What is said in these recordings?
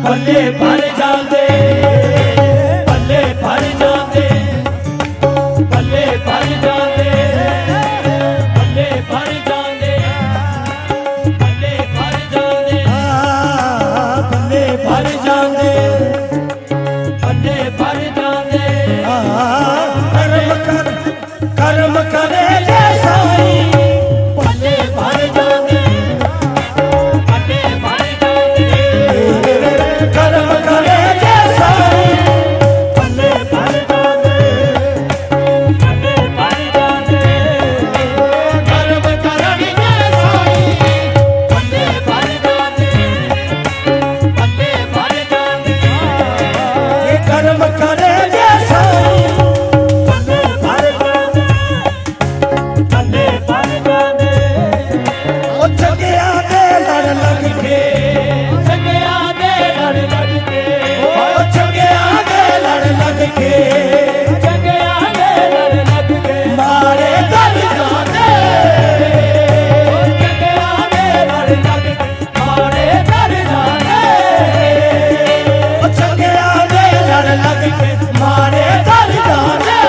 पल्ले भर जाते, पल्ले भर जाते, पल्ले भर जाते, पल्ले भर जाते, पल्ले भर जाते, पल्ले भर जाते, पल्ले भर जाते। कर्म करे जैसा पल्ले भर जाते, पल्ले भर जाते, कर्म करे जैसा पल्ले भर जाते, पल्ले भर जाते, कर्म करण जैसा पल्ले भर जाते, पल्ले भर जाते, ये कर्म करे जैसा पल्ले भर जाते, पल्ले भर जाते। वो जगे आगे लड़ लग के जगे आगे लड़ लग के, वो जगे आगे लड़ लग के जगे आगे लड़ लग के, मारे दल जाते जगे आगे लड़ लग के, मारे डर जाने। वो जगे आगे लड़ लग के मारे दल जाते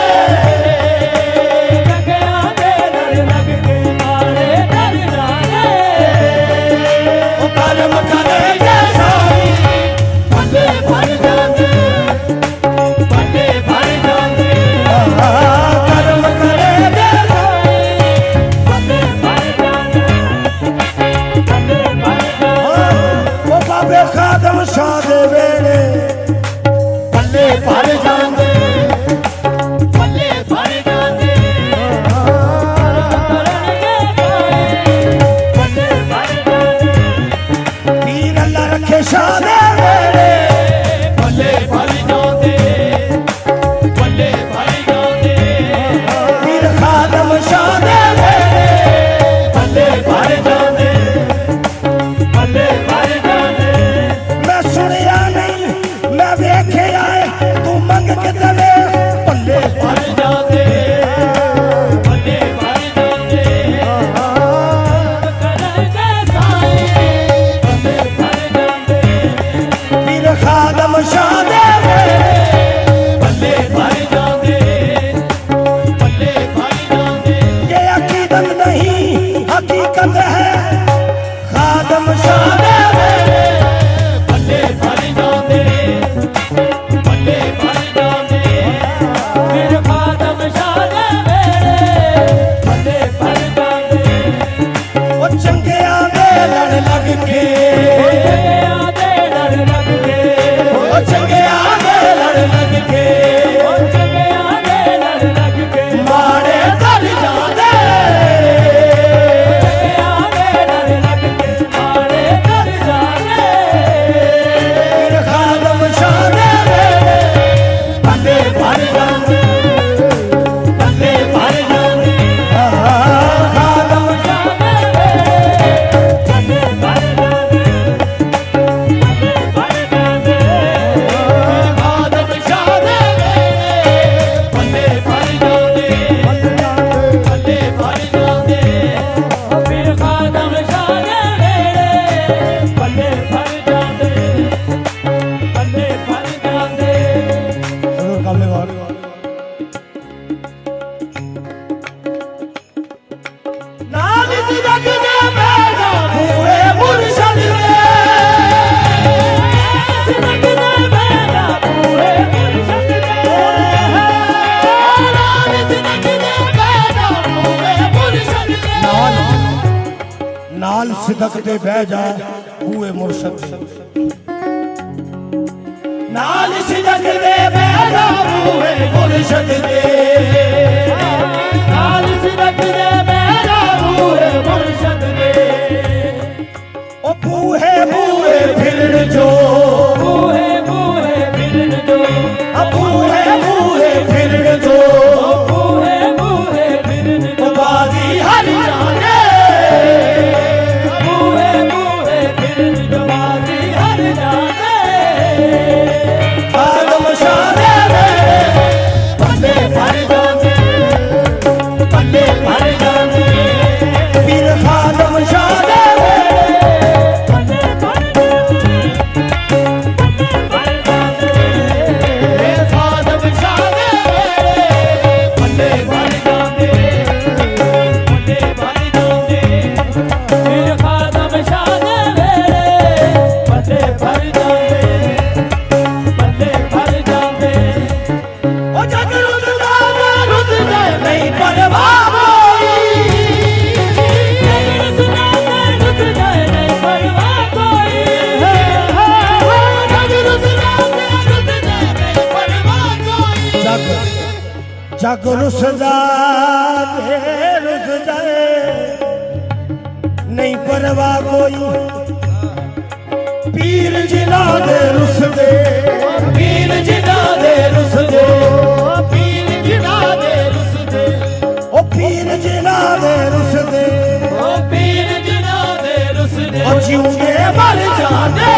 जगे आगे लड़ लग के, मारे डर जाने। वो कर्म करे जैसा पल्ले भर जाते, पल्ले भर जाते, कर्म करे जैसा पल्ले भर जाते, पल्ले भर जाते। वो बाबे खादम शाह दे वेले पल्ले भर जाते, पल्ले भर जाते, पल्ले भर जाते, पीर अल्लाह रखे शाह दे वेले पल्ले भर जाते, पल्ले भर जाते, पीर खादम शाह दे वेले पल्ले भर जाते, पल्ले भर जाते। मैं सुनिया नहीं मैं वेखे आए तू मंग के दवे पल्ले भर जाते, पल्ले भर जाते, करण जैसा पल्ले भर जाते, पीर खादम शाह दे वेले पल्ले भर जाते, पल्ले भर जाते। ये अकीदत नहीं हकीकत है खादम शाह दे वेले पल्ले भर जाते, पल्ले भर जाते, फिर खादम शाह दे मेरे पल्ले भर जाते। वो चंगे आगे लड़ लग के जगे आगे लड़ लग के, वो चंगे आगे लड़ लग के जगे आगे लड़ लग के, मारे दल जाते जगे आगे लड़ लग के, मारे डर जाने। पीर खादम शाह दे वेले पल्ले भर जाते, पल्ले भर जाते, खादम शाह दे मेरे पल्ले भर जाते, पल्ले भर जाते, खादम शाह दे मेरे पल्ले भर जाते, पल्ले भर जाते, फिर खादम शाह दे मेरे पल्ले भर जाते, पल्ले भर जाते। नाल जग दे बैठा पूरे मुर्शद दे जिंदगी में मेरा पूरे मुर्शद दे, नाल जिंदगी में मेरा पूरे मुर्शद दे, नाल सिदक दे बह जा बूए मुर्शद नाल सिदक दे बह जा बूए मुर्शद दे नाल जिंदगी में मेरा पूरे मुर्शद दे, ओ बूहे बूहे फिरन जो बूहे बूहे फिरन दो, बूहे बूहे फिरन जो बूहे बूहे फिरन ओ दो, बाजी हर जाने बूहे बूहे फिरन दो, बाजी हर जाने। खादम शाह दे वेले पल्ले भर जाते, पल्ले भर जाते, जग रुसदा दे रुस जाए नहीं परवाह कोई पीर जिला दे रुस दे पीर जिना दे रुस दे पीर जिना दे रुस दे ओ पीर जिला दे रुस दे ओ पीर जिना दे रुस दे ओ जिऊंदे मर जाने